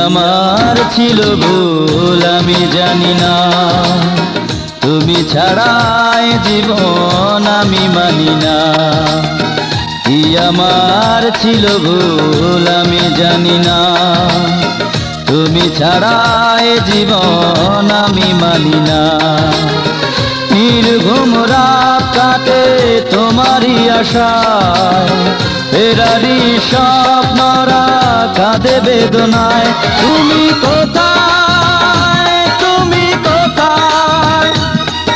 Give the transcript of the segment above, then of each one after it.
আমার ছিল ভুল আমি জানি না, তুমি ছাড়াই জীবন আমি মানি না। কি আমার ছিল ভুল আমি জানি না, তুমি ছাড়াই জীবন আমি মানি না। নির্ঘুম রাত কাটে তোমারই আশায়, ফেরারি স্বপ্নরা কাঁদে বেদনায়। তুমি কোথায়, তুমি কোথায়,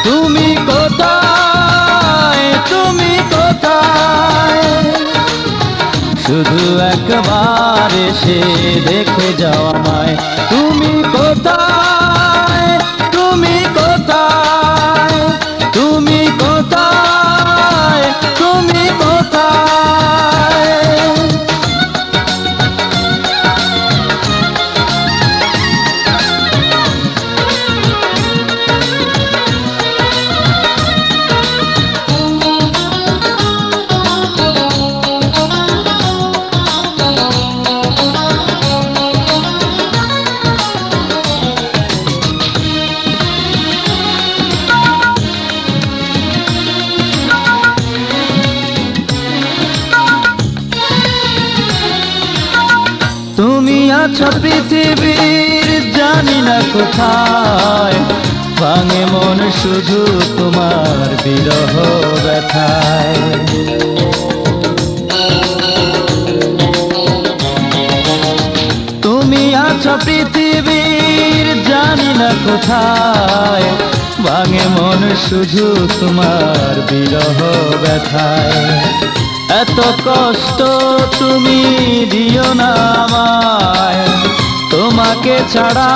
তুমি কোথায়, তুমি কোথায়? শুধু একবার এসে দেখে যাও আমায়। তুমি কোথায়, তুমি কোথায়, তুমি কোথায়, তুমি কোথায়? তুমি আছো পৃথিবীর জানি না কোথায়, ভাঙে মন শুধু তোমার বিরহ ব্যথায়। তুমি আছো পৃথিবীর জানি না কোথায়, ভাঙে মন শুধু তোমার বিরহ ব্যথায়। এত কষ্ট তুমি দিও না আমায়, তোমাকে ছাড়া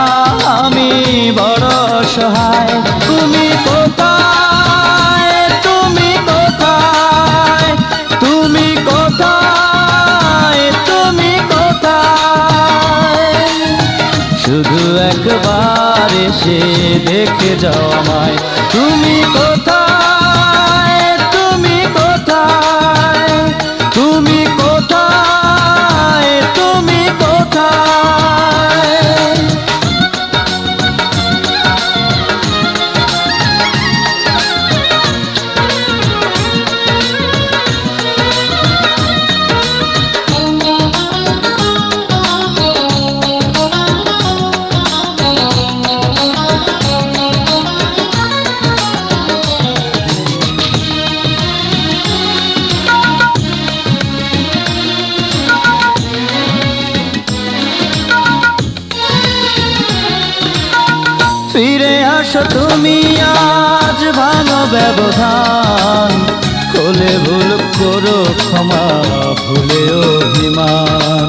আমি বড় অসহায়। তুমি কোথায়, তুমি কোথায়, তুমি কোথায়, তুমি কোথায়? শুধু একবার এসে দেখে যাও আমায়। তুমি কোথায়, তুমি কোথায়, তুমি কোথায়, তুমি কোথায়? ফিরে আসো তুমি আজ ভাঙো ব্যবধান, কোলে ভুল করো ক্ষমা ভুলে অভিমান।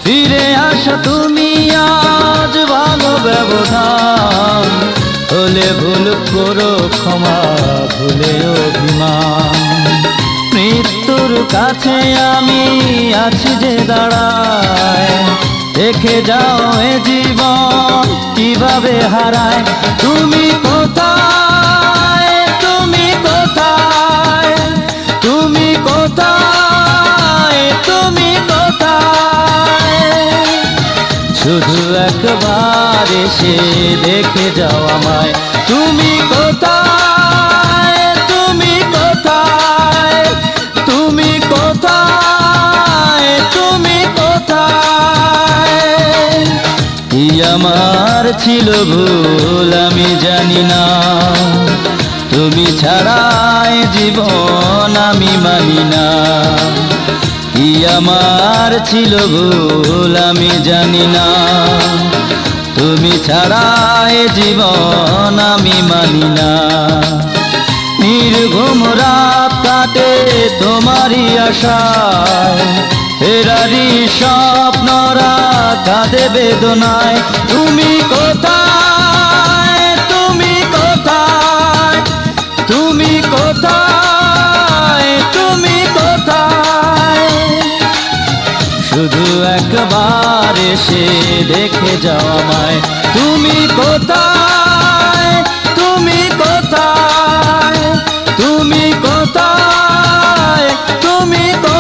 ফিরে আসো তুমি আজ ভাঙো ব্যবধান, কোলে ভুল করো ক্ষমা ভুলে অভিমান। মৃত্যুর কাছে আমি আছি যে দাঁড়ায়, দেখে যাও এ জীবন কিভাবে হারায়। তুমি কোথায়, তুমি কোথায়, তুমি কোথায়, তুমি কোথায়? শুধু একবার এসে দেখে যাও আমায়। তুমি কোথায়, তুমি কোথায়, তুমি কোথায়, তুমি কোথায়? কি আমার ছিল ভুল আমি জানি না, তুমি ছাড়াই জীবন আমি মানি না। কি আমার ছিল ভুল আমি জানি না, তুমি ছাড়াই জীবন আমি মানি না। নির্ঘুম রাত কাটে তোমারই আশায়, ফেরারি স্বপ্নরা কাঁদে বেদনায়। তুমি কোথায়, তুমি কোথায়, তুমি কোথায়, তুমি কোথায়? শুধু একবার এসে দেখে যাও আমায়। তুমি কোথায়, তুমি কোথায়, তুমি কোথায়, তুমি কোথায়?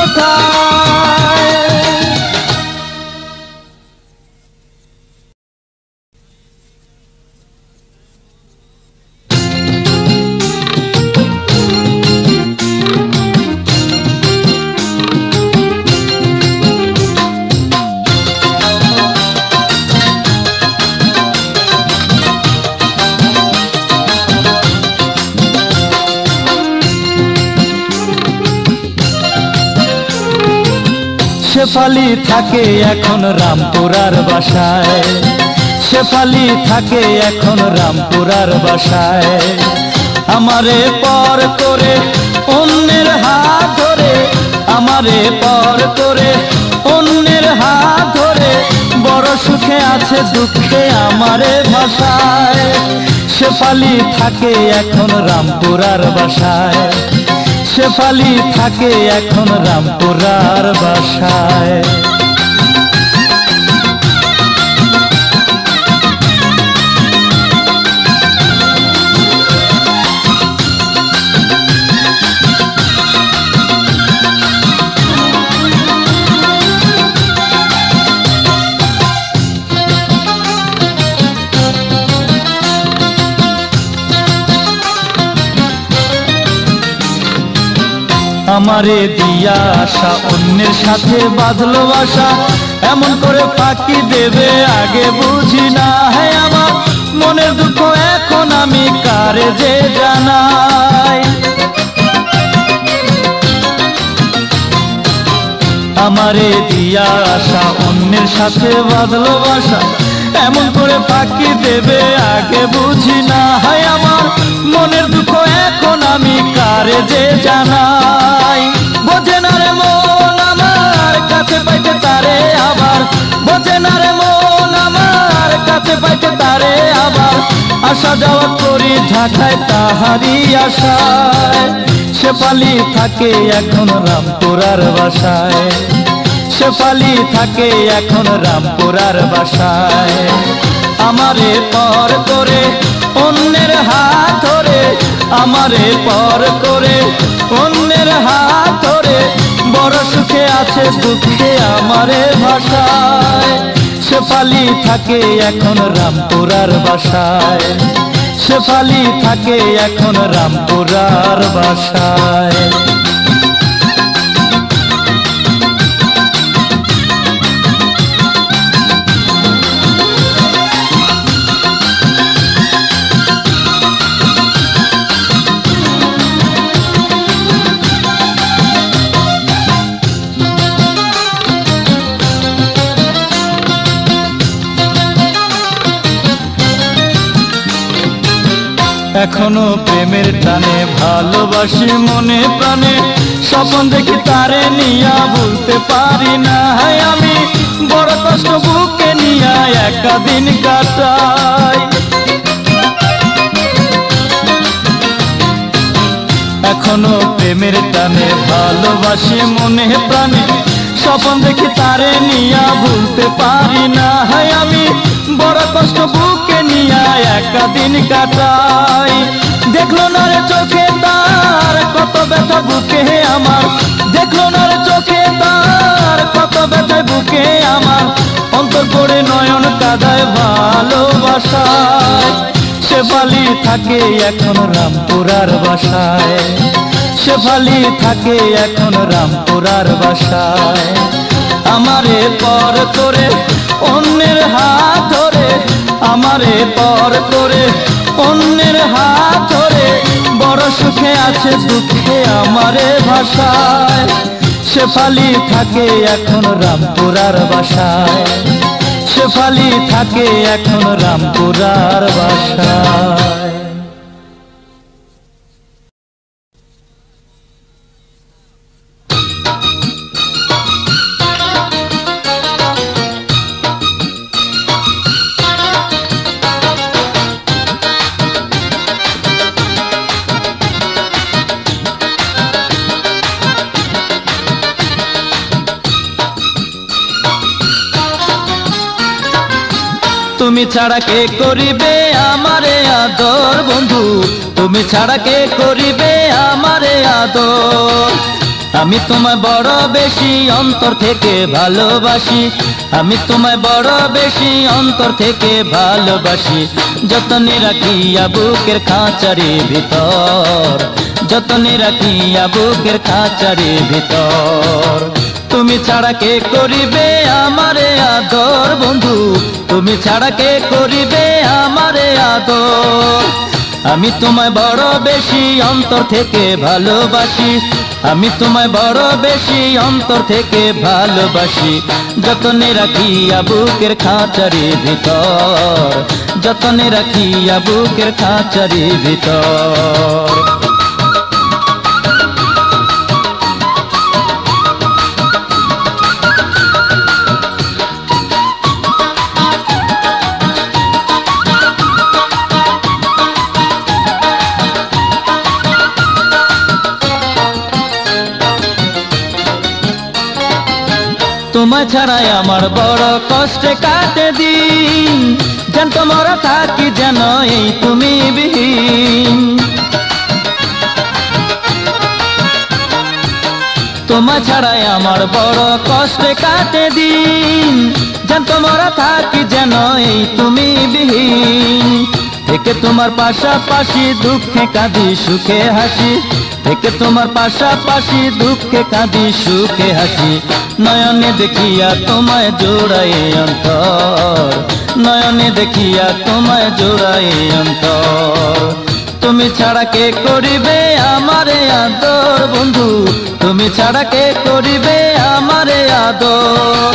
শেফালি থাকে এখন রামপুরার বাসায়, শেফালি থাকে এখন রামপুরার বাসায়। আমারে পর করে অন্যের হাত ধরে, আমারে পর করে অন্যের হাত ধরে, বড় সুখে আছে দুঃখে আমারে ভাষায়। শেফালি থাকে এখন রামপুরার বাসায়, শেফালি থাকে এখন রামপুরার বাসায়। আমারে দিয়া আশা অন্যের সাথে বাঁধলো বাসা, এমন করে ফাঁকি দেবে আগে বুঝি না। হে আমার মনের দুঃখ এখন আমি কারে যে জানাই। আমারে দিয়া আশা অন্যের সাথে বাঁধলো বাসা, এমন করে ফাঁকি দেবে আগে বুঝি না। হে আমার মনের দুঃখ এখন আমি কারে যে জানাই। বোঝে না রে মন আমার কাছে পাইতে তারে আবার, বোঝে না রে মন আমার কাছে পাইতে তারে আবার। আসা যাওয়া করি ঢাকায় তাহারি আশায়। শেফালি থাকে এখন রামপুরার বাসায়, শেফালি থাকে এখন রামপুরার বাসায়। আমারে পর করে অন্যের হাত ধরে, আমারে পর করে অন্যের হাত ধরে, বড় সুখে আছে দুঃখে আমারে ভাষায়। শেফালি থাকে এখন রামপুরার বাসায়, শেফালি থাকে এখন রামপুরার বাসায়। এখনো প্রেমের টানে ভালোবাসি মনে প্রাণে, স্বপ্ন দেখি তারে নিয়া ভুলতে পারি না। আমি বড় কষ্ট বুকে নিয়া একা দিন কাটাই। এখনো প্রেমের টানে ভালোবাসি মনে প্রাণে, স্বপ্ন দেখি তারে নিয়া ভুলতে পারি না। আমি বড় কষ্ট বুকে নিয়া একা দিন কাটাই। দেখলো না রে চোখে তার কত ব্যথা বুকে আমার, দেখলো না রে চোখে তার কত ব্যথা বুকে আমার। অন্তর করে নয়ন কাঁদায় ভালোবাসায়। শেফালি থাকে এখন রামপুরার বাসায়, শেফালি থাকে এখন রামপুরার বাসায়। আমারে পর করে অন্যের হাত ধরে, আমারে পর করে অন্যের হাত ধরে, বড় সুখে আছে দুঃখে আমারে ভাষায়। শেফালি থাকে এখন রামপুরার বাসায়, শেফালি থাকে এখন রামপুরার বাসায়। তুমি ছাড়া কে করিবে আমারে আদর বন্ধু, তুমি ছাড়া কে করিবে আমারে আদর। আমি তোমায় বড় বেশি অন্তর থেকে ভালোবাসি, আমি তোমায় বড় বেশি অন্তর থেকে ভালোবাসি। যতনে রাখিয়া বুকের খাঁচারে ভিতর, যতনে রাখিয়া বুকের খাঁচারে ভিতর। তুমি ছাড়া কে করিবে আমারে আদর বন্ধু, তুমি ছাড়া কে করিবে আমারে আদর। আমি তোমায় বড় বেশি অন্তর থেকে ভালোবাসি, আমি তোমায় বড় বেশি অন্তর থেকে ভালোবাসি, যতনে রাখিয়া বুকের খাঁচারি ভিতর, যতনে রাখিয়া বুকের খাঁচারি ভিতর। তোমায় ছাড়াই আমার বড় কষ্টে কাটে দিন, জানতো মরা থাকি যেন এই তুমি বিহীন। তোমায় ছাড়াই আমার বড় কষ্টে কাটে দিন, জানতো মরা থাকি যেন এই তুমি বিহীন। থেকে তোমার পাশাপাশি দুঃখে কাঁদি সুখে হাসি, থেকে তোমার পাশাপাশি দুঃখে কাঁদি সুখে হাসি। নয়নে দেখিয়া তোমায় জোড়াই অন্তর, নয়নে দেখিয়া তোমায় জোড়াই অন্তর। তুমি ছাড়া কে করিবে আমারে আদর বন্ধু, তুমি ছাড়া কে করিবে আমারে আদর।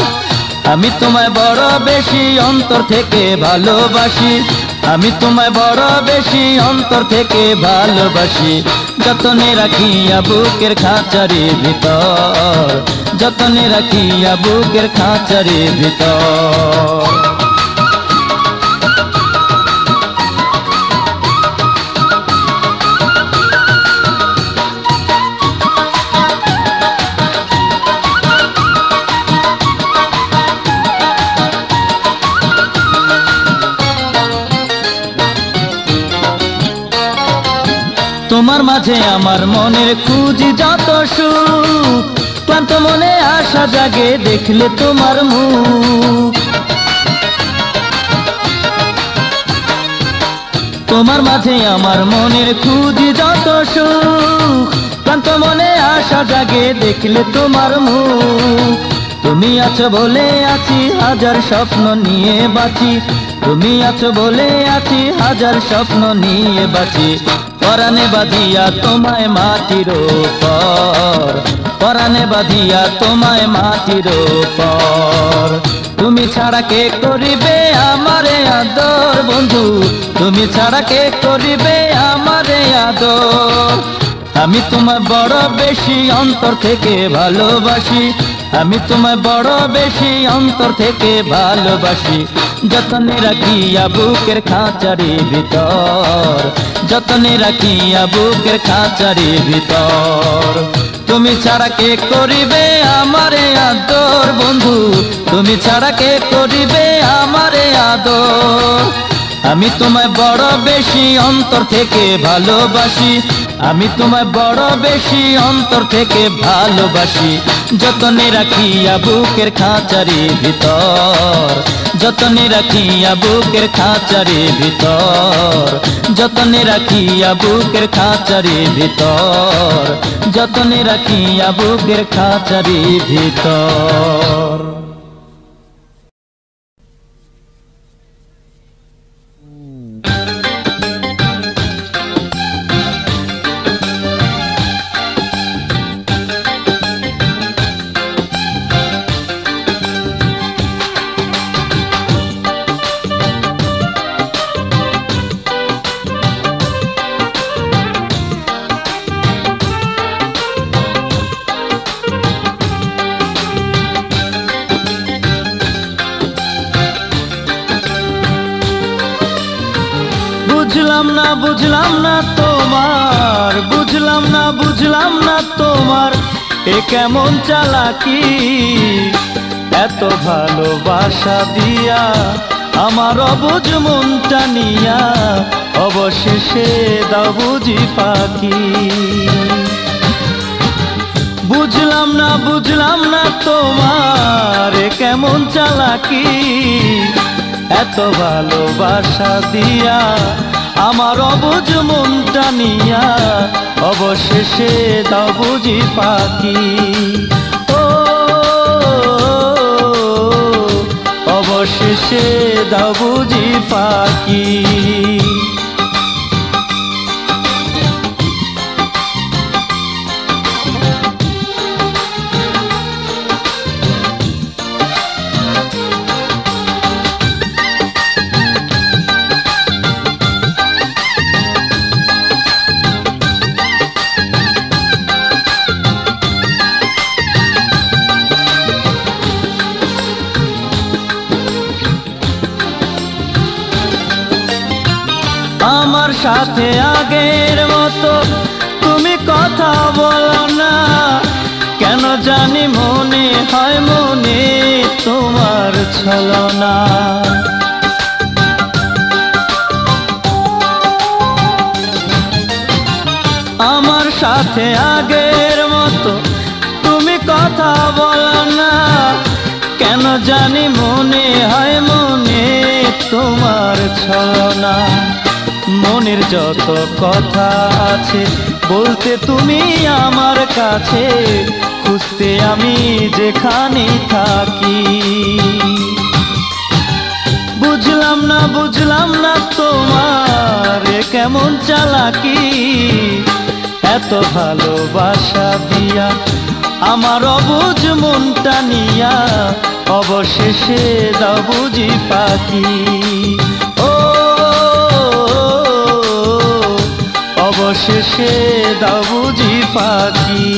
আমি তোমায় বড় বেশি অন্তর থেকে ভালোবাসি, আমি তোমায় বড় বেশি অন্তর থেকে ভালোবাসি। যতনে রাখিয়া বুকের খাঁচারি ভিতর, যতনে রাখিয়া বুকের খাঁচারি ভিতর। তোমার মাঝে আমার মনের খুঁজি যত সুখ, ক্লান্ত মনে আশা জাগে দেখলে তোমার মুখ। তোমার মাঝে আমার মনের খুঁজি যত সুখ, ক্লান্ত মনে আশা জাগে দেখলে তোমার মুখ। তুমি আছো বলে আছি হাজার স্বপ্ন নিয়ে বাঁচি, তুমি আছো বলে আছি হাজার স্বপ্ন নিয়ে বাঁচি। পরাণে বাঁধিয়া তোমায় মাটির উপর, পরাণে বাঁধিয়া তোমায় মাটির উপর। তুমি ছাড়া কে করিবে আমারে আদর বন্ধু, তুমি ছাড়া কে করিবে আমারে আদর। আমি তোমায় বড় বেশি অন্তর থেকে ভালোবাসি, আমি তোমায় বড় বেশি অন্তর থেকে ভালোবাসি। যতনে রাখিয়া বুকের খাঁচারি ভিতর, যতনে রাখিয়া বুকের খাঁচারি ভিতর। তুমি ছাড়া কে করিবে আমারে আদর বন্ধু, তুমি ছাড়া কে করিবে আমারে আদর। আমি তোমায় বড় বেশি অন্তর থেকে ভালোবাসি, আমি তোমায় বড় বেশি অন্তর থেকে ভালোবাসি। যতনে রাখিয়া বুকের খাঁচারি ভিতর, যতনে রাখিয়া বুকের খাঁচারি ভিতর, যতনে রাখিয়া বুকের খাঁচারি ভিতর, যতনে রাখিয়া বুকের খাঁচারি ভিতর। বুঝলাম না তোমার, বুঝলাম না তোমার এ কেমন চালাকি। এত ভালোবাসা দিয়া আমার অবুঝ মনটা নিয়া অবশেষে দাও বুঝি ফাঁকি। বুঝলাম না তোমার এ কেমন চালাকি। এত ভালোবাসা দিয়া আমার অবুঝ মনটা নিয়া অবশেষে দাও বুঝি ফাঁকি। ও অবশেষে দাও বুঝি ফাঁকি। আমার সাথে আগের মতো তুমি কথা বলো না, কেন জানি মনে হয় মনে তোমার ছলনা। আমার সাথে আগের মতো তুমি কথা বলো না, কেন জানি মনে হয় মনে তোমার ছলনা। মনের যত কথা আছে বলতে তুমি আমার কাছে, খুঁজতে আমি যেখানে থাকি। বুঝলাম না তোমার কেমন চালাকি, এত ভালোবাসা দিয়া আমার অবুঝ মনটা নিয়া অবশেষে দাও বুঝি পাখি। ও অবশেষে দাও বুঝি পাখি।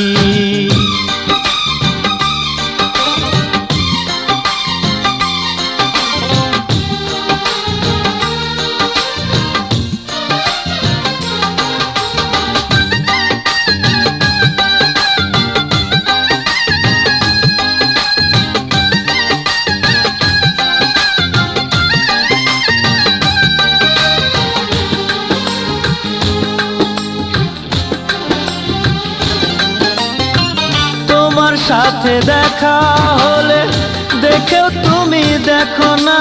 তোমার সাথে দেখা হলে দেখেও তুমি দেখো না,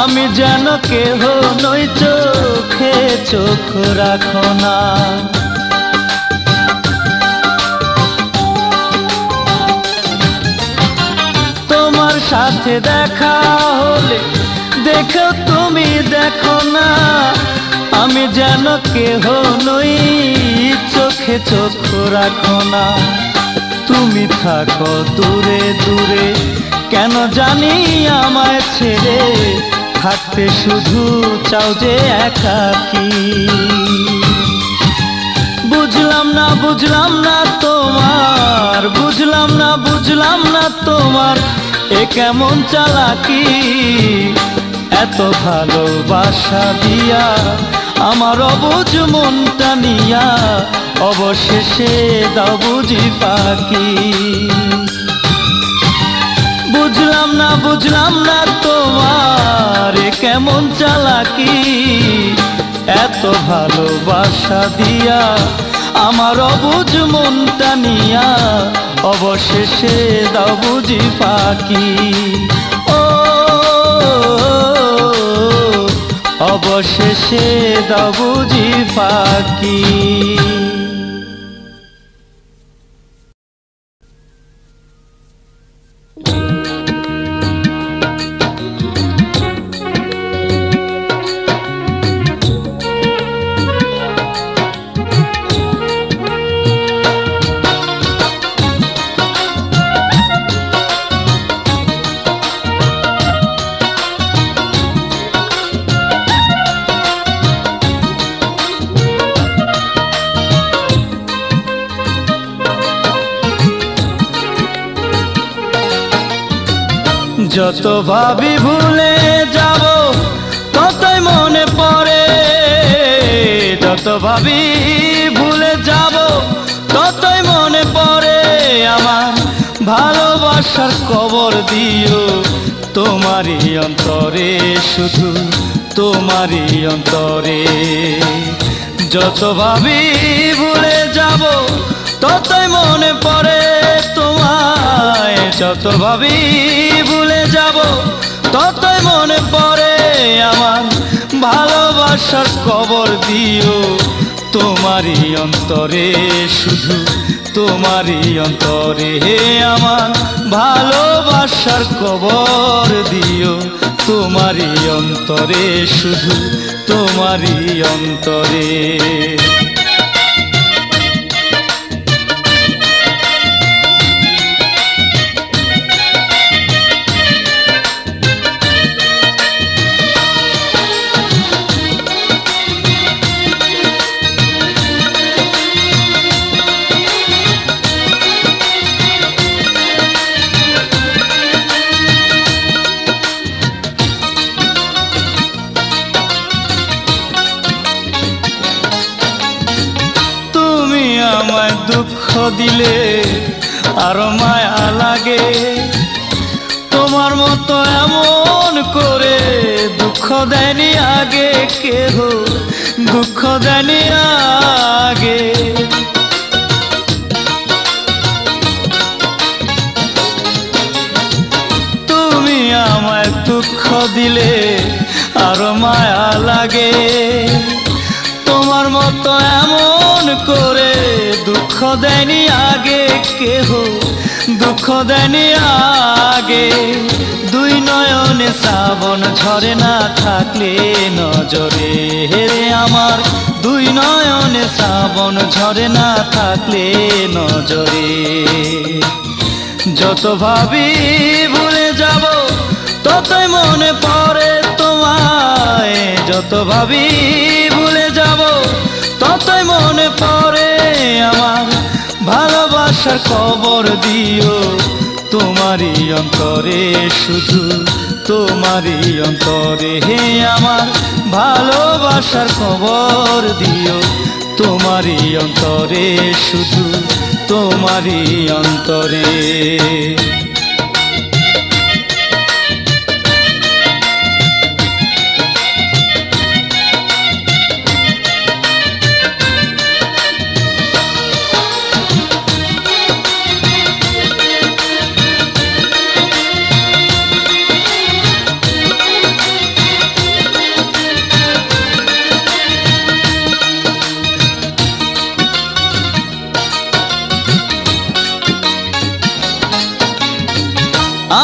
আমি যেন কেহ নই চোখে চোখ রাখো না। তোমার সাথে দেখা হলে দেখেও তুমি দেখো না, আমি যেন কেহ নই চোখে চোখ রাখো না। তুমি থাকো দূরে দূরে কেন জানি আমায় ছেড়ে, থাকতে শুধু চাও যে একাকী। বুঝলাম না তোমার, বুঝলাম না তোমার এ কেমন চালাকি, এত ভালোবাসা দিয়া আমার অবুঝ মনটা নিয়া অবশেষে দাও বুঝি পাখি। বুঝলাম না তোমার কেমন চালাকি, এত ভালোবাসা দিয়া আমার অবুঝ মনটা নিয়া অবশেষে দাও বুঝি পাখি। ও অবশেষে দাও বুঝি পাখি। যত ভাবি ভুলে যাব ততই মনে পড়ে, যত ভাবি ভুলে যাব ততই মনে পড়ে। আমার ভালোবাসার কবর দিও তোমারই অন্তরে, শুধু তোমারই অন্তরে। যত ভাবি ভুলে যাব ততই মনে পড়ে তোমায়, যত ভাবি ভুলে যাব ততই মনে পড়ে। আমার ভালোবাসার কবর দিও তোমারই অন্তরে, শুধু তোমারই অন্তরে। আমার ভালোবাসার কবর দিও তোমারই অন্তরে, শুধু তোমারই অন্তরে। আরো মায়া লাগে। তোমার মতো এমন করে দুঃখ দেয়নি আগে কেহ, দুঃখ দেয়নি আগে। তুমি আমায় দুঃখ দিলে আরো মায়া লাগে। তোমার মতো এমন করে দুঃখ দেয়নি আগে কেহ, দুঃখ দেয়নি আগে। দুই নয়নে শ্রাবণ ঝরে না থাকলে নজরে হেরে আমার, দুই নয়নে শ্রাবণ ঝরে না থাকলে নজরে। যত ভাবি ভুলে যাব ততই মনে পড়ে তোমায়, যত ভাবি ভুলে যাব ততই মনে পড়ে আমার। ভালোবাসার খবর দিও তোমারই অন্তরে, শুধু তোমারই অন্তরে হে আমার। ভালোবাসার খবর দিও তোমারই অন্তরে, শুধু তোমারই অন্তরে।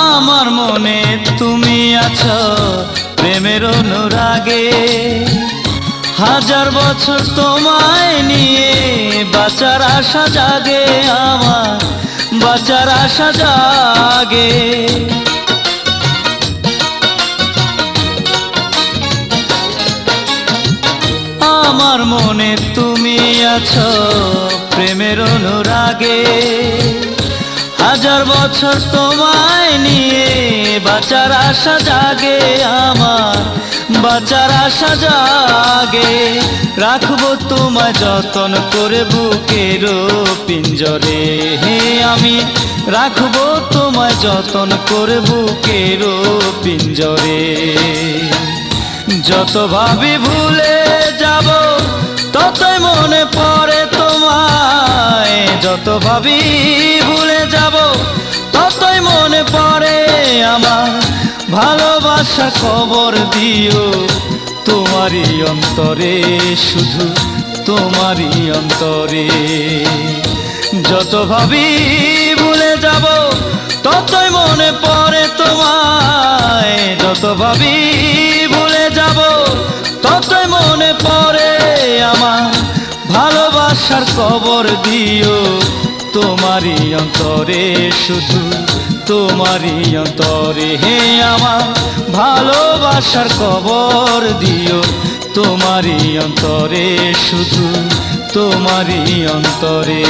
আমার মনে তুমি আছো প্রেমের অনুরাগে, হাজার বছর তোমায় নিয়ে বাঁচার আশা জাগে আমার, বাঁচার আশা জাগে। আমার মনে তুমি আছো প্রেমের অনুরাগে, হাজার বছর তোমায় নিয়ে বাঁচার আশা জাগে আমার, বাঁচার আশা জাগে। রাখবো তোমায় যতন করে বুকের পিঞ্জরে হে আমি, রাখবো তোমায় যতন করে বুকের পিঞ্জরে। যত ভাবি ভুলে যাব ততই মনে পড়ে তোমায়, যত ভাবি ভুলে যাব ততই মনে পড়ে আমার। ভালোবাসার খবর দিও তোমারই অন্তরে, শুধু তোমারই অন্তরে। যত ভাবি ভুলে যাব ততই মনে পড়ে তোমায়, যত ভাবি ভুলে যাব ততই মনে পড়ে আমার। ভালোবাসার খবর দিও তোমারই অন্তরে, শুধু তোমারই অন্তরে হে আমার। ভালোবাসার খবর দিও তোমারই অন্তরে, শুধু তোমারই অন্তরে।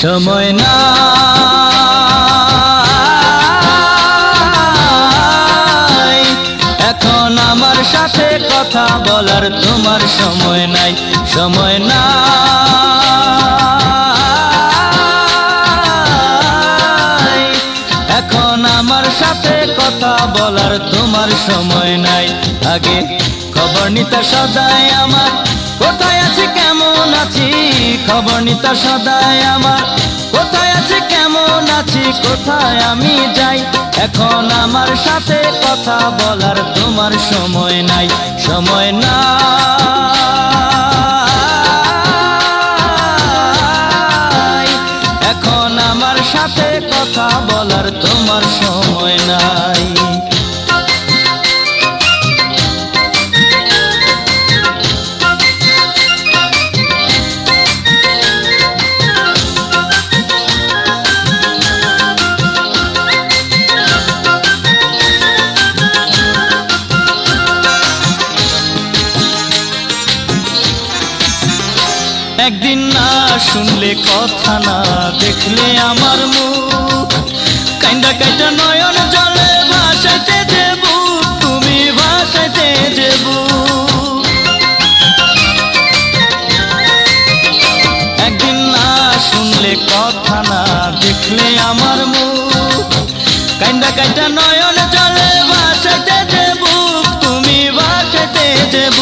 সময় নাই এখন আমার সাথে কথা বলার, তোমার সময় নাই, সময় নাই এখন আমার সাথে কথা বলার, তোমার সময় নাই। আগে খবর নিতে সদাই আমার, কোথায় আছি কেমন আছি, খবর নিতে সদাই আমার, কোথায় আছি কেমন আছি, কোথায় আমি যাই। এখন আমার সাথে কথা বলার তোমার সময় নাই, সময় নাই এখন আমার সাথে কথা বলার তোমার সময় নাই। একদিন না শুনলে কথা না দেখলে আমার মুখ কাইন্দা কাইটা নয়ন জলে ভাসাইতে দেব তুমি ভাসাইতে দেব একদিন না শুনলে কথা না দেখলে আমার মুখ কাইন্দা কাইটা নয়ন জলে ভাসাইতে দেব তুমি ভাসাইতে দেব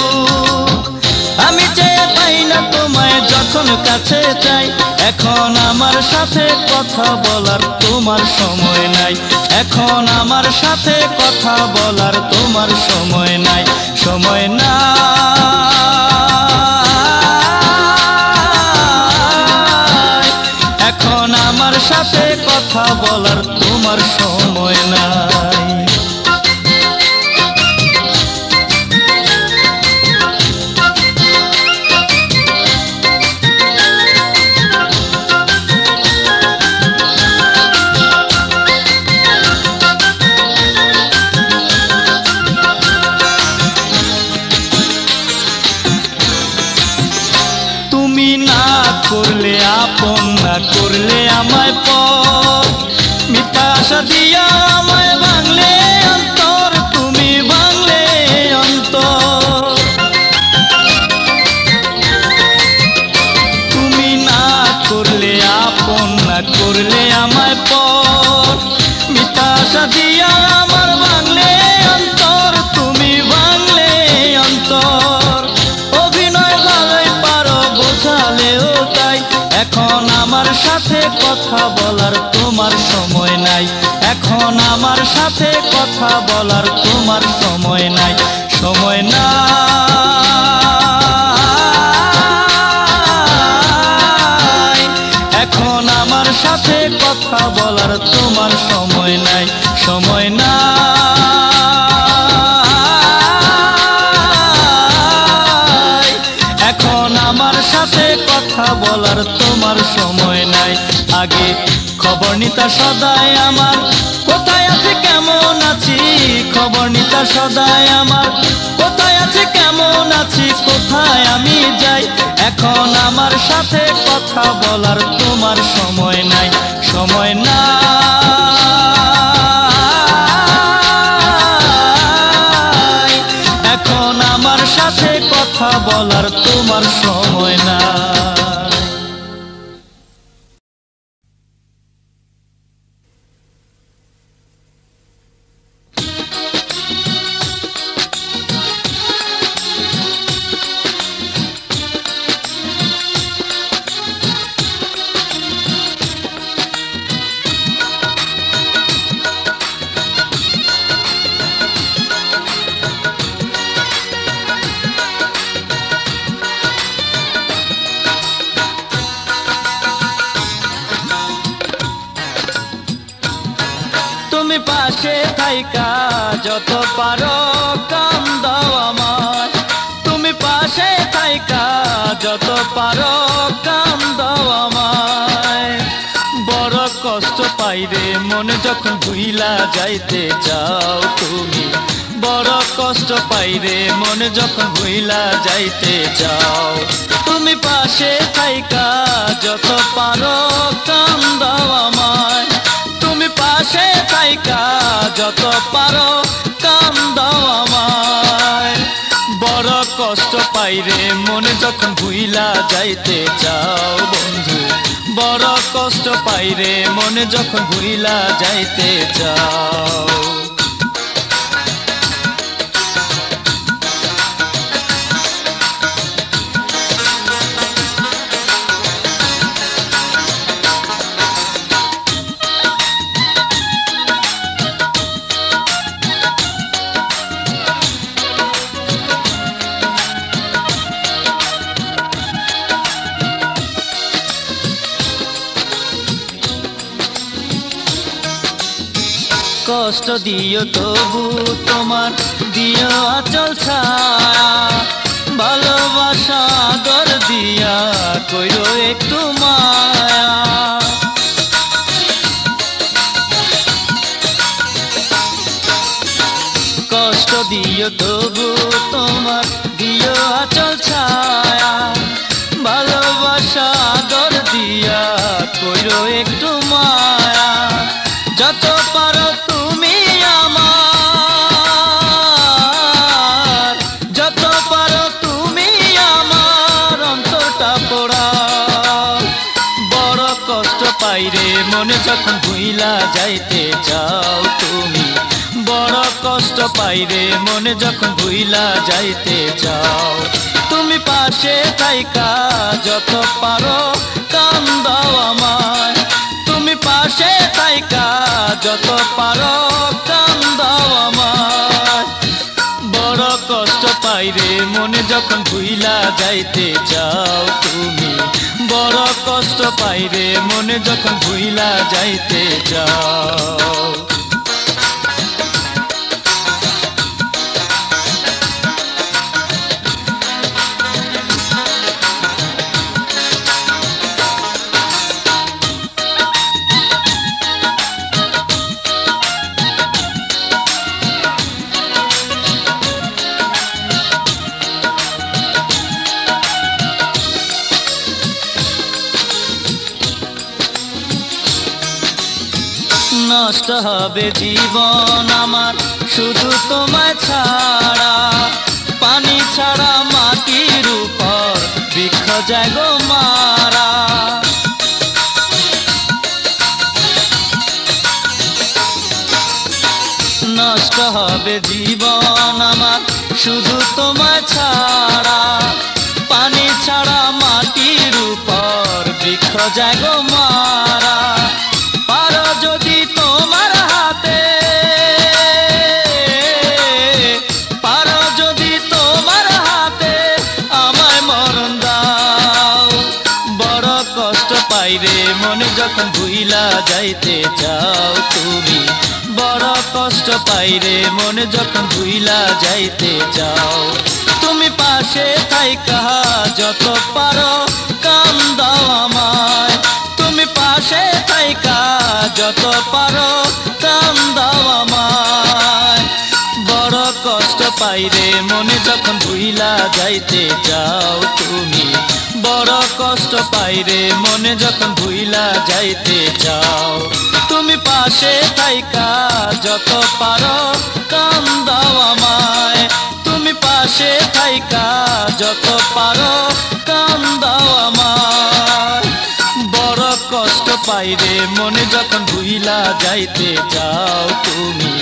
আমি চেয়ে পাই না তোমায় যখন কাছে চাই এখন আমার সাথে কথা বলার তোমার সময় নাই এখন আমার সাথে কথা বলার তোমার সময় নাই সময় নাই এখন আমার সাথে কথা বলার তোমার সময় নাই করলে আপন না করলে আমায় পর মিথ্যা আশা দিয়া আমায় ভাঙলে অন্তর তুমি ভাঙলে অন্তর তুমি না করলে আপন না করলে আমায় পর মিথ্যা আশা দিয়া আমার ভাঙলে অন্তর তুমি ভাঙলে অন্তর অভিনয় ভালোই পারো বোঝালেও তাই এখন আমার সাথে কথা বলার তোমার সময় নাই এখন আমার সাথে কথা বলার তোমার সময় নাই সময় নাই এখন আমার সাথে কথা বলার তোমার সময় নাই সময় নাই এখন আমার সাথে কথা বলার তোমার সময় নাই আগে খবর নিতা সদাই আমার কোথায় আছে কেমন আছি খবর নিতা সদাই আমার কোথায় আছে কেমন আছি কোথায় আমি যাই এখন আমার সাথে কথা বলার তোমার সময় নাই সময় নাই এখন আমার সাথে কথা বলার তোমার সময় নাই তুমি পাশে থাইকা যত পারো কাম দাও আমায় তুমি পাশে থাইকা যত পারো কাম দাও আমায় বড় কষ্ট পাই রে মনে যখন ভুইলা যাইতে চাও তুমি বড় কষ্ট পাই রে মনে যখন ভুইলা যাইতে চাও তুমি পাশে থাইকা যত পারো কাম দাও আমায় তুমি পাশে থাইকা যত পারো কাম দাও আমায় বড় কষ্ট পাই রে মনে যখন ভুইলা যাইতে চাও বন্ধু বড় কষ্ট পাই রে মনে যখন ভুইলা যাইতে চাও কষ্ট দিও তবু তোমার দিও আচল ছায়া ভালোবাসা দর দিয়া কইরো একটু মায়া কষ্ট দিও তবু তোমার দিও আচল ছায়া ভালোবাসা আদর দিয়া কইরো একটু মায়া, যত পারো তুমি আমার, যত পারো তুমি আমার অন্তরটা পোড়াও। বড় কষ্ট পাইরে মনে যখন ভুইলা যাইতে চাও তুমি, বড় কষ্ট পাইরে মনে যখন ভুইলা যাইতে চাও। তুমি পাশে থাইকা যত পারো কান্দাও আমায়, তুমি পাশে থাইকা যত পারো কান্দাও আমায়। বড় কষ্ট পাইরে মনে যখন ভুইলা যাইতে চাও তুমি, বড় কষ্ট পাইরে মনে যখন ভুইলা যাইতে চাও। নষ্ট হবে জীবন আমার শুধু তোমায় ছাড়া, পানি ছাড়া মাটির উপর বৃক্ষ যায় গো মারা। নষ্ট হবে জীবন আমার শুধু তোমায় ছাড়া, পানি ছাড়া মাটির উপর বৃক্ষ যায় গো মারা। পারো যদি তোমার হাতে, পারো যদি তোমার হাতে আমায় মরণ দাও। বড় কষ্ট পাইরে মনে যখন ভুইলা যাইতে চাও তুমি, বড় কষ্ট পাইরে মনে যখন ভুইলা যাইতে চাও। তুমি পাশে থাইকা যত পারো কান্দাও আমায়, তুমি পাশে থাইকা যত পারো কান্দাও আমায়। বড় কষ্ট পাইরে মনে যখন ভুইলা যাইতে চাও তুমি, বড় কষ্ট পাইরে মনে যখন ভুইলা যাইতে চাও। তুমি পাশে থাইকা যত পারো কান্দাও আমায়, তুমি পাশে থাইকা যত পারো কান্দাও আমায়। বড় কষ্ট পাইরে মনে যখন ভুইলা যাইতে চাও তুমি,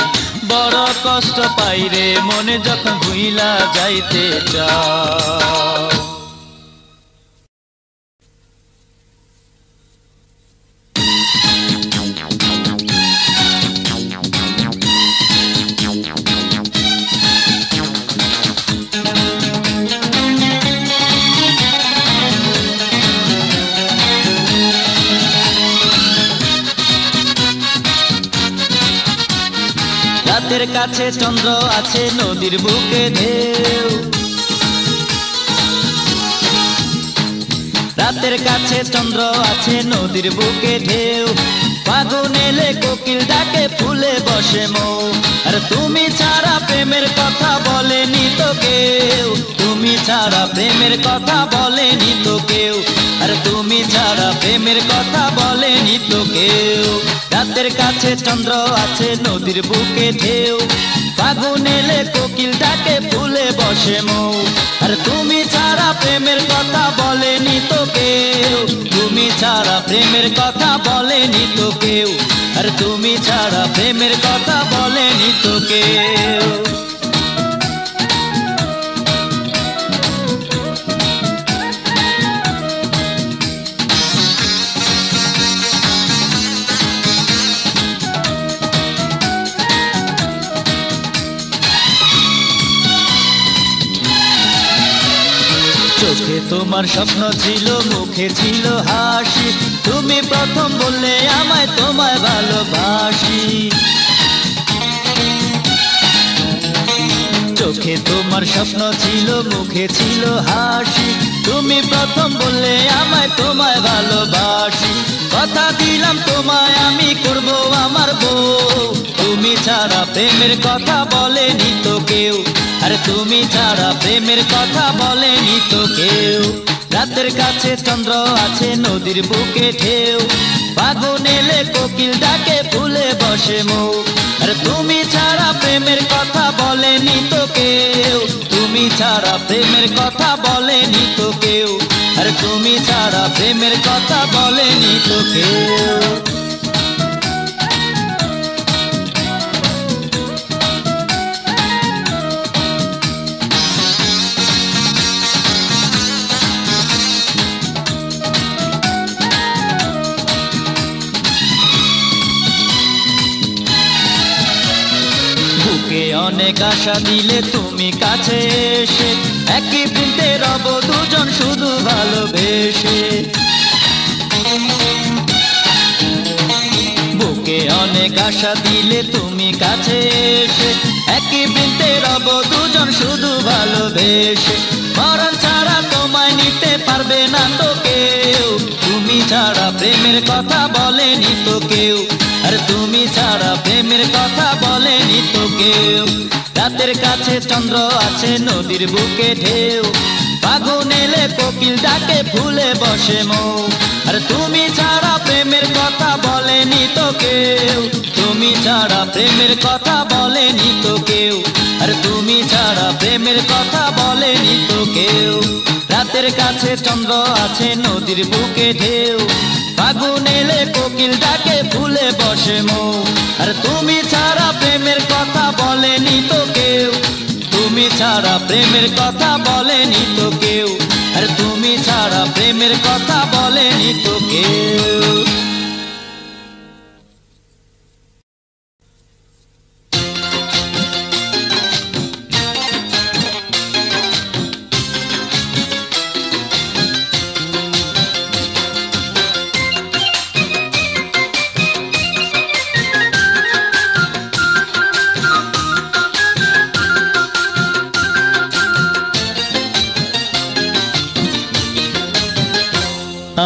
বড় কষ্ট পাইরে মনে যখন ভুইলা যাইতে চাও। রাতের কাছে চন্দ্র আছে নদীর বুকে ঢেউ, রাতের কাছে চন্দ্র আছে নদীর বুকে ঢেউ। ফাগুন এলে কোকিল ডাকে ফুলে বসে মৌ, আর তুমি ছাড়া প্রেমের কথা বলেনি তো কেউ, তুমি ছাড়া প্রেমের কথা বলেনি তো কেউ, আর তুমি ছাড়া প্রেমের কথা বলেনি তো কেউ। রাতের কাছে চন্দ্র আছে নদীর বুকে ঢেউ, ফাগুন এলে কোকিল ডাকে ফুলে বসে মৌ, আর তুমি ছাড়া প্রেমের কথা বলেনি তো কেউ, তুমি ছাড়া প্রেমের কথা বলেনি তো কেউ, আর তুমি ছাড়া প্রেমের কথা বলেনি তো কেউ। চোখে তোমার স্বপ্ন ছিল, মুখে ছিল হাসি, তুমি প্রথম বললে আমায় তোমায় ভালোবাসি। চোখে তোমার স্বপ্ন ছিল, মুখে ছিল হাসি, তুমি প্রথম বললে আমায় তোমায় ভালোবাসি। কথা দিলাম তোমায় আমি করব আমার বউ, তুমি ছাড়া প্রেমের কথা বলেনি তো কেউ, আর তুমি ছাড়া প্রেমের কথা বলেনি তো কেউ। রাতের কাছে চন্দ্র আছে নদীর বুকে ঢেউ ফাগুন এলে কোকিল ডাকে ফুলে বসে মুখ আর তুমি ছাড়া প্রেমের কথা বলেনি তো কেউ তুমি ছাড়া প্রেমের কথা বলেনি তো কেউ আর তুমি ছাড়া প্রেমের কথা বলেনি তো কেউ বুকে অনেক আশা দিলে তুমি কাছে এসে একই বৃন্তে রব দুজন শুধু ভালোবেসে বুকে অনেক আশা দিলে তুমি কাছে এসে একই বৃন্তে রব দুজন শুধু ভালোবেসে মরণ ছাড়া তোমায় নিতে পারবে না তো কেউ তুমি ছাড়া প্রেমের কথা বলেনি তো কেউ আর তুমি ছাড়া প্রেমের কথা বলেনি তো কেউ রাতের কাছে চন্দ্র আছে নদীর বুকে ঢেউ ফাগুন এলে কোকিল ডাকে ফুলে বসে মুখ আর তুমি ছাড়া প্রেমের কথা বলেনি তো কেউ তুমি ছাড়া প্রেমের কথা বলেনি তো কেউ আর তুমি ছাড়া প্রেমের কথা বলেনি তো কেউ রাতের কাছে চন্দ্র আছে নদীর বুকে ঢেউ ফাগুন এলে কোকিল ডাকে ফুলে বসে মুখ আর তুমি ছাড়া প্রেমের কথা বলেনি তো কেউ তুমি ছাড়া প্রেমের কথা বলেনি তো কেউ আর তুমি ছাড়া প্রেমের কথা বলেনি তো কেউ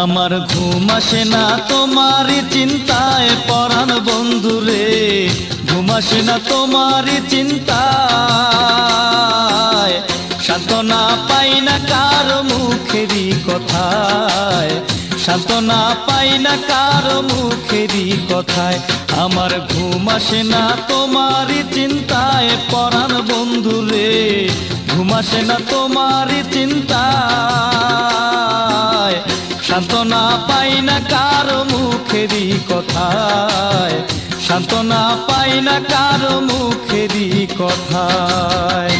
আমার ঘুম আসে না তোমারই চিন্তায় পরাণ বন্ধুরে ঘুম আসে না তোমারই চিন্তায় সান্ত্বনা পাই না কার মুখেরই কথায় সান্ত্বনা পাই না কার মুখেরই কথায় আমার ঘুম আসে না তোমারই চিন্তায় পরাণ বন্ধুরে ঘুম আসে না তোমারই চিন্তায় সান্ত্বনা পাই না কার মুখেরই কথায় সান্ত্বনা পাই না কার মুখেরই কথায়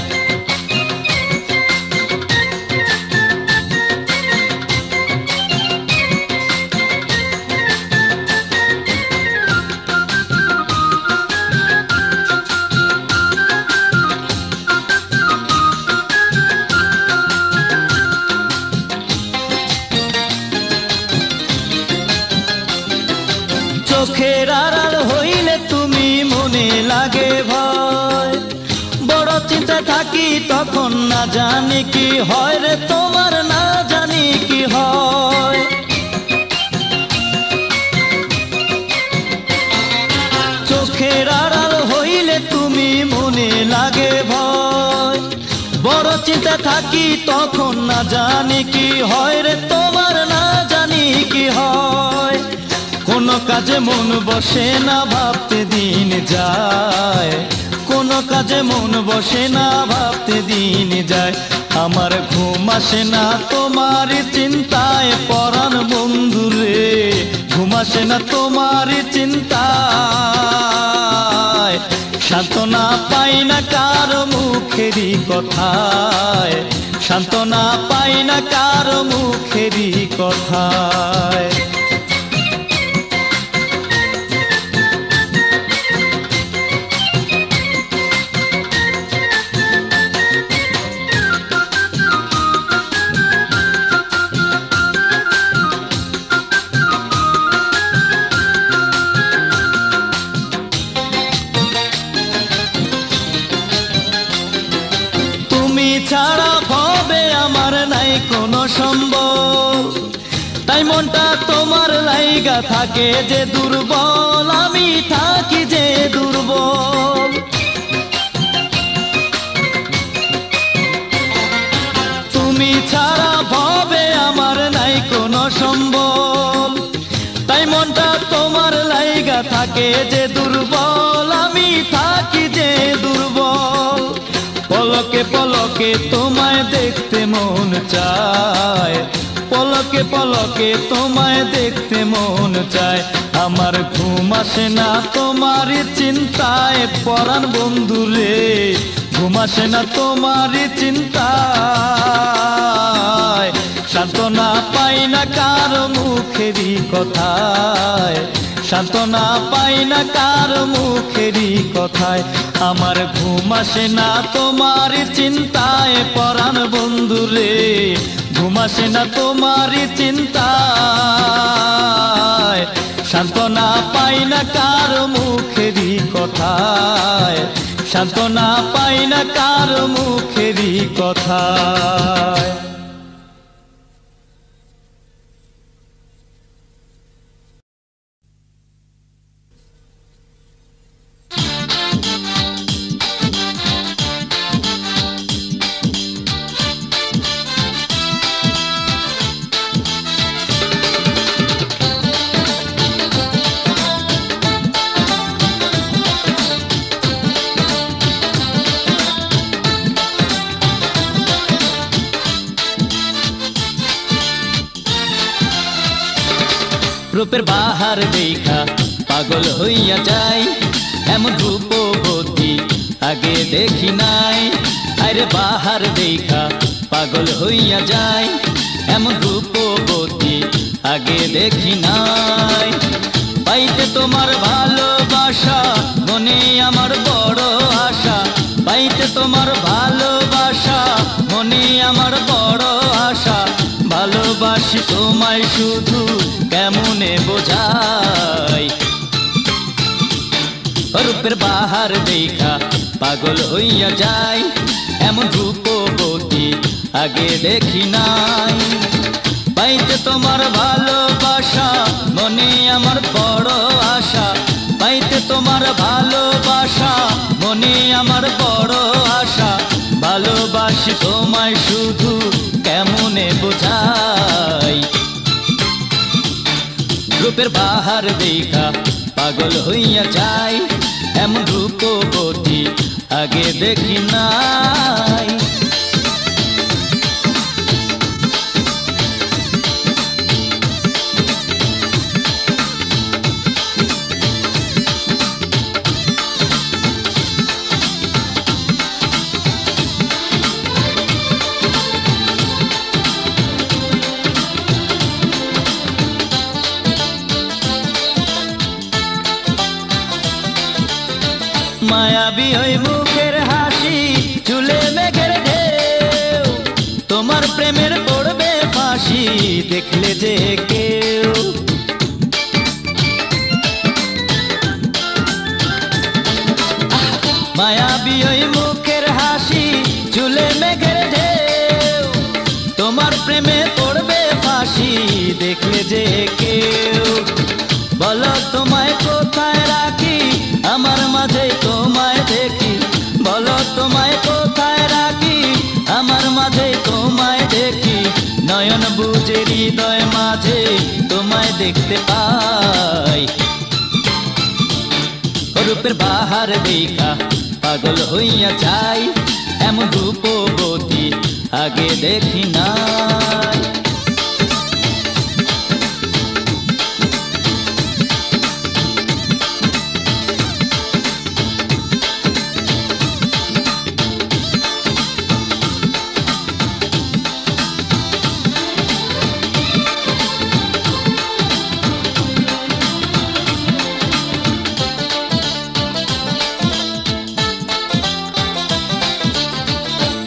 চোখের আড়াল হইলে তুমি মনে লাগে ভয় বড় চিন্তা থাকি তখন না জানি কি হয় রে তোমার না জানি কি হয় চোখের আড়াল হইলে তুমি মনে লাগে ভয় বড় চিন্তা থাকি তখন না জানি কি হয় রে তোমার না জানি কি হয় কোনো কাজে মন বসে না ভাবতে দিন যায় কোনো কাজে মন বসে না ভাবতে দিন যায় আমার ঘুম আসে না তোমার চিন্তায় পরাণ বন্ধুরে ঘুম আসে না তোমার চিন্তায় সান্ত্বনা পাই না কার মুখেরই কথায় সান্ত্বনা পাই না কার মুখেরই কথায় ছাড়া ভবে আমার নাই কোনো সম্বল তাই মনটা তোমার লাইগা থাকে যে দুর্বল আমি থাকি যে দুর্বল তুমি ছাড়া ভবে আমার থাকে যে দুর্বল, আমি থাকি যে দুর্বল। পলকে পলকে তোমায় দেখতে মন চায়, পলকে পলকে তোমায় দেখতে মন চায়। আমার ঘুম আসে না তোমার চিন্তায় পরাণ বন্ধু রে, ঘুম আসে না তোমার চিন্তায়। সান্ত্বনা পাই না কারো মুখেরই কথায়, সান্ত্বনা পাই না কারো মুখেরই কথায়। আমার ঘুম আসে না তোমার চিন্তায় পরাণ বন্ধু রে, ঘুম আসে না তোমার চিন্তায়। সান্ত্বনা পাই না কারো মুখেরই কথায়, সান্ত্বনা পাই না কারো মুখেরই কথায়। রূপের বাহার দেখা পাগল হইয়া যাই, এমন রূপবতী আগে দেখি নাই। আরে বাহার দেখা পাগল হইয়া যাই, এমন রূপবতী আগে দেখি নাই। পাইতে তোমার ভালোবাসা মনে আমার বড় আশা, পাইতে তোমার ভালোবাসা মনে আমার বড় আশা। ভালোবাসি তোমায় শুধু কেমনে বোঝাই, রূপের বাহার দেখা পাগল হইয়া যাই, এমন রূপবতী আগে দেখি নাই। পাইতে তোমার ভালোবাসা মনে আমার বড় আশা, পাইতে তোমার ভালোবাসা মনে আমার বড় আশা। ভালোবাসি তোমায় শুধু কেমনে বোঝাই, রূপের বাহার দেখা পাগল হইয়া যাই, এমন রূপবতী আগে দেখি নাই। মায়াবী ওই মুখের হাসি, চুলে মেঘের ঢেউ, তোমার প্রেমের পড়বে ফাঁসি দেখলে যে কেউ। মায়াবী ওই মুখের হাসি, চুলে মেঘের ঢেউ, তোমার প্রেমে পড়বে ফাঁসি দেখলে যে কেউ। বলো তোমায় কোথায় রাখি, আমার মাঝে তোমায় দেখি। বলো তোমায় কোথায় রাখি, আমার মাঝে তোমায় দেখি। নয়ন বুঝে হৃদয় মাঝে তোমায় দেখতে পাই, রূপের বাহার দেখা পাগল হইয়া যাই, এমন রূপবতী আগে দেখি নাই।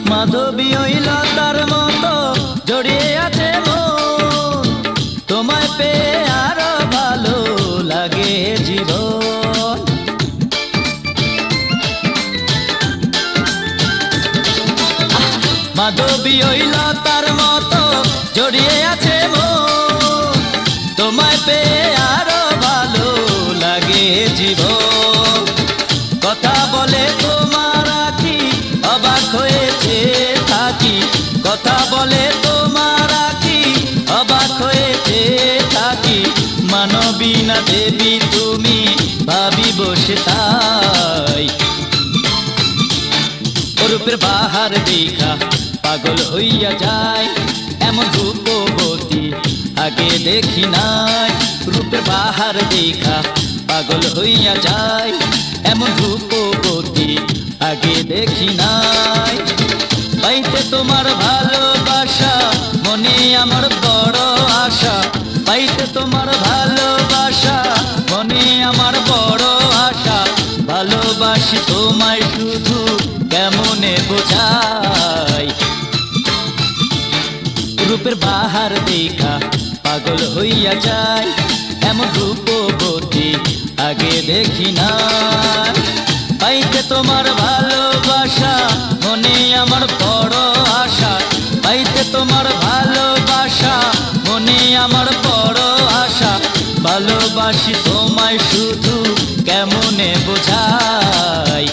মাধবী ওই লতার মতো জড়িয়ে আছে মন, তোমায় পেয়ে আরো ভালো লাগে জীবন। মাধবী ওই লতার মতো জড়িয়ে আছে মন, তোমায় পেয়ে আরো ভালো লাগে জীবন। কথা বলে তোমার আখি অবাক হয়েছে থাকি, কথা বলে তোমার আখি অবাক হয়েছে থাকি। মানবী না দেবী তুমি বসে তাই রূপের বাহার দেখা পাগল হইয়া যায় এমন রূপবতী আগে দেখি নাই রূপের বাহার দেখা পাগল হইয়া যায় এমন রূপবতী আগে দেখি নাই পাইতে তোমার ভালোবাসা মনে আমার বড় আশা পাইতে তোমার ভালোবাসা মনে আমার বড় আশা ভালোবাসি তোমায় শুধু কেমনে বোঝাই রূপের বাহার দেখা পাগল হইয়া যায় এমন রূপবতী আগে দেখি না পাইতে তোমার ভালোবাসা মনে আমার বড় আশা পাইতে তোমার ভালোবাসা মনে আমার বড় আশা ভালোবাসি তোমায় শুধু কেমনে বোঝাই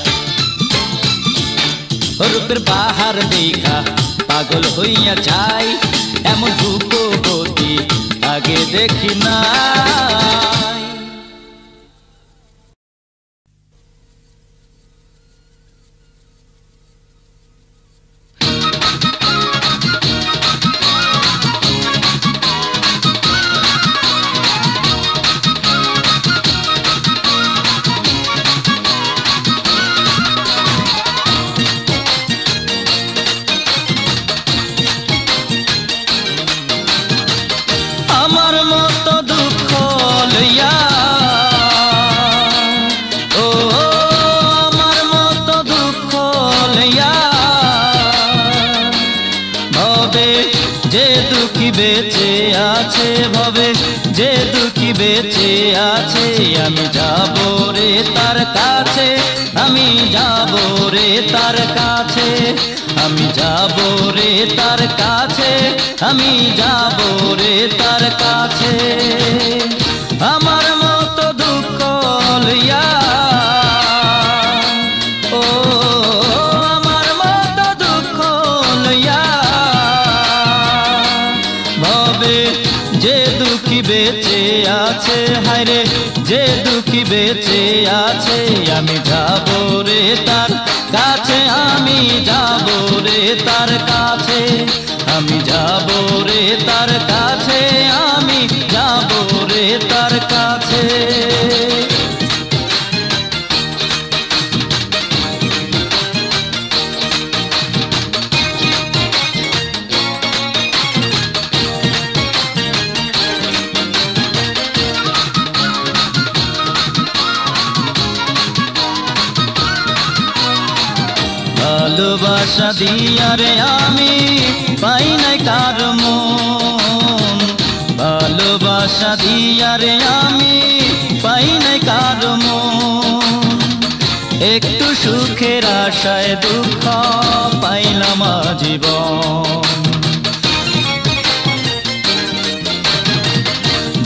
রূপের বাহার দেখা পাগল হইয়া যায় এমন রূপবতী আগে দেখি না বেঁচে আছে ভবে যে দুঃখী বেঁচে আছে আমি যাব রে তার কাছে আমি যাব রে তার কাছে আমি যাব রে তার কাছে আমি যাব রে তার কাছে আমার মতো দুঃখ লইয়া ও আমার মতো দুঃখ লইয়া যে দুঃখী বেঁচে আছে হায়রে যে দুঃখী বেঁচে আছে আমি যাব রে তার কাছে আমি যাব রে তার কাছে আমি যাব রে তার কাছে আমি যাব রে তার কাছে ভালোবাসা দিয়া রে আমি পাই নাই কার মন ভালোবাসা দিয়া রে আমি পাই নাই কার মন একটু সুখের আশায় দুঃখ পাইলাম জীবন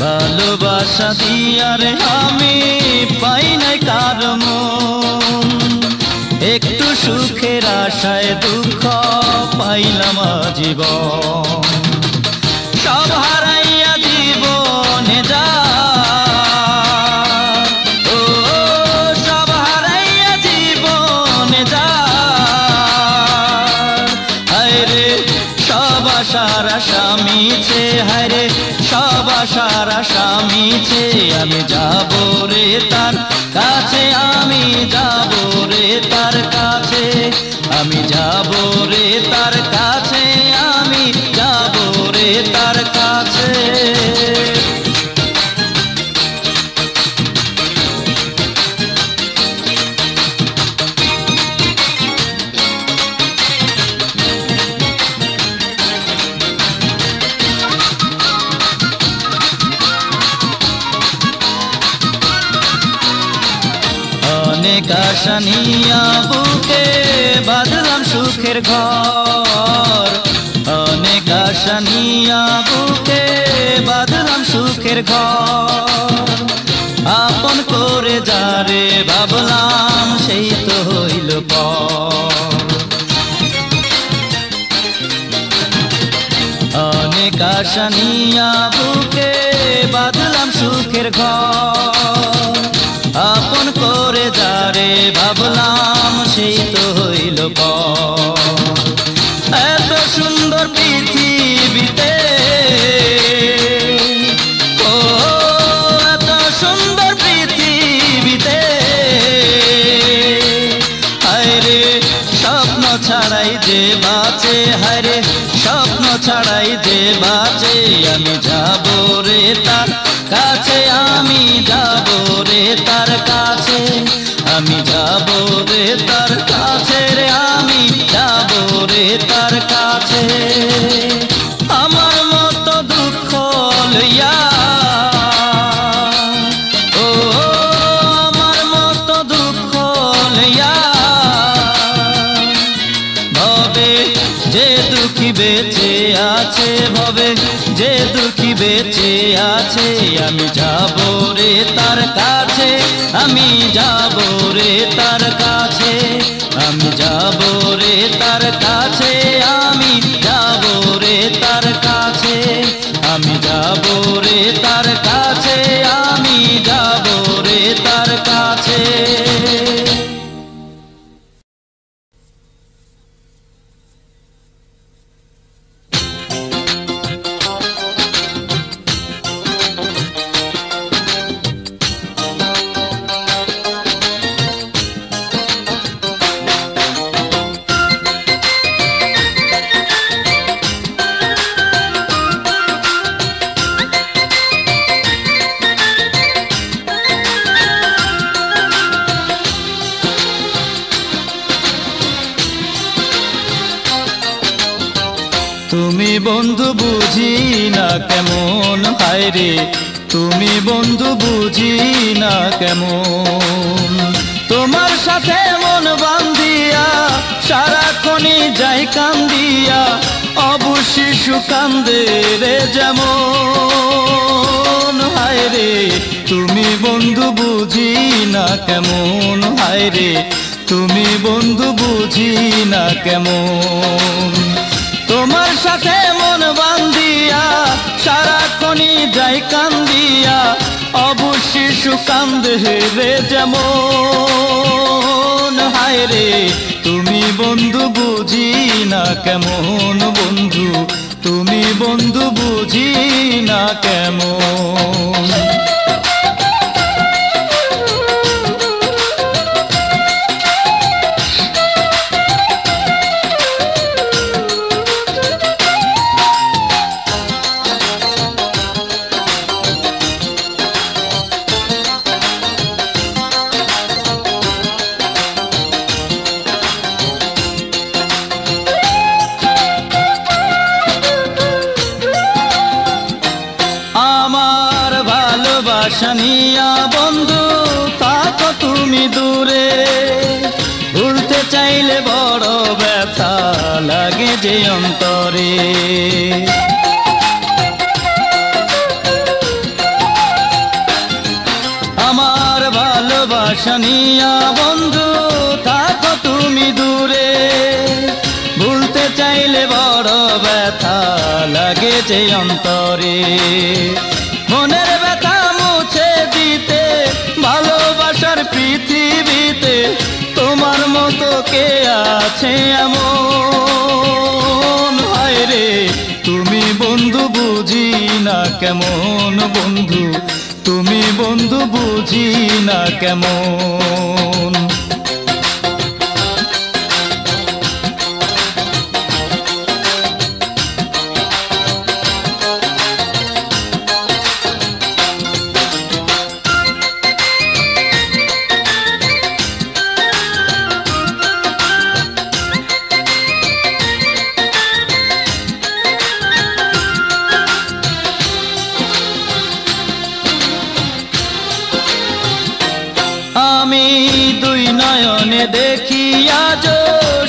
ভালোবাসা দিয়া রে আমি পাই নাই কার মন একটু সুখের আশায় দুঃখ পাইলাম জীবন সব হারাইয়া জীবনে যা ও সব হারাইয়া জীবনে যা হায়রে সব আশার আশা মিছে হায়রে সব আশার আশা মিছে আমি যাব রে তার কাছে আমি যাব রে তার কাছে আমি যাব রে তার কাছে আমি যাব রে তার কাছে অনেক আশা নিয়া বুকে বাঁধলাম সুখের ঘর অনেক আশা নিয়া বুকে বাঁধলাম সুখের ঘর আপন করে যারে ভাবলাম সেই তো হইল পর অনেক আশা নিয়া বুকে বাঁধলাম সুখের ঘর আপন যারে ভাবলাম সেই তো হইল পর। এত সুন্দর পৃথিবীতে, ও এত সুন্দর পৃথিবীতে, হায়রে স্বপ্ন ছাড়াই যে বাঁচে, হায়রে স্বপ্ন ছাড়াই যে বাঁচে। আমি যাব রে তার কাছে, আমি যাব রে তার কাছে, আমি যাব রে তার কাছে রে, আমি যাব রে তার কাছে। আমার মতো দুঃখ লইয়া, ও আমার মতো দুঃখ লইয়া, ভবে যে দুঃখী বেঁচে আছে, ভবে যে দুঃখী বেঁচে আছে। আমি যাব রে তার কাছে, আমি যাব রে তার কাছে, আমি যাব রে তার কাছে, আমি যাব রে তার কাছে, আমি যাব রে তার কাছে, আমি যাব রে তার কাছে। তুমি বন্ধু বুঝি না কেমন, হায়রে তুমি বন্ধু বুঝি না কেমন। তোমার সাথে মন বান্ধিয়া সারাক্ষণই যাই কান্দিয়া, অবু শিশু কান্দে রে যেমন। হায়রে তুমি বন্ধু বুঝি না কেমন, হায়রে তুমি বন্ধু বুঝি না কেমন। তোমার সাথে মন বান্ধিয়া সারাক্ষণই যাই কান্দিয়া, অবু শিশু কান্দে রে যেমন। হায়রে তুমি বন্ধু বুঝি না কেমন, বন্ধু তুমি বন্ধু বুঝি না কেমন। শানিয়া বন্ধু থাকো তুমি দূরে, ভুলতে চাইলে বড় ব্যথা লাগে যে অন্তরে। আমার ভালোবাসা নিয়া বন্ধু থাকো তুমি দূরে, ভুলতে চাইলে বড় ব্যথা লাগে যে অন্তরে। মনের ব্যথা মুছে দিতে ভালোবাসার পৃথিবীতে তোমার মতো কে আছে এমন। হায়রে তুমি বন্ধু বুঝি না কেমন, বন্ধু তুমি বন্ধু বুঝি না কেমন। আমি দুই নয়নে দেখি আজ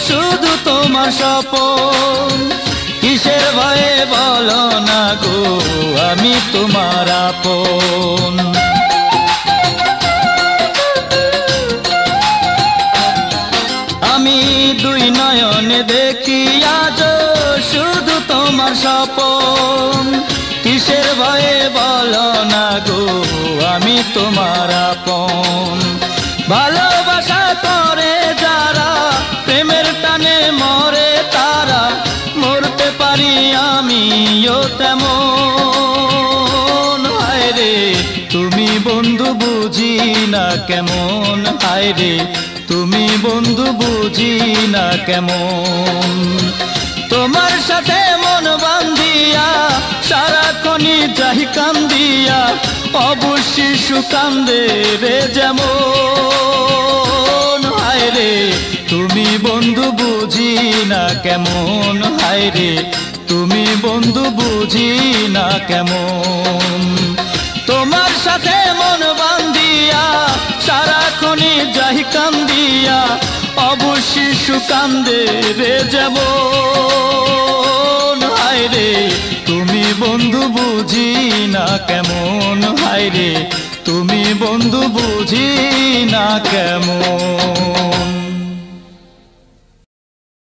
শুধু তোমার স্বপন, কিসের ভয়ে বলো না গো আমি তোমার আপন। আমি দুই নয়নে দেখি আজ শুধু তোমার স্বপন, কিসের ভয়ে বলো না গো আমি তোমার আপন। ভালোবাসা করে যারা প্রেমের টানে মরে তারা মরতে পারি আমিও তেমন হায় রে তুমি বন্ধু বুঝি না কেমন হায় রে তুমি বন্ধু বুঝি না কেমন তোমার সাথে মন বান্ধিয়া সারাক্ষণই যাই কান্দিয়া অবশ্যই সুকান্দে রে যেমন হায় রে তুমি বন্ধু বুঝি না কেমন হায় রে তুমি বন্ধু বুঝি না কেমন তোমার সাথে মন বান্ধিয়া সারাক্ষণই যাই কান্দিয়া অবশ্যই সুকান্দে রে যেমন হায় রে তুমি বন্ধু বুঝি না কেমন হায় রে তুমি বন্ধু বুঝি না কেমন।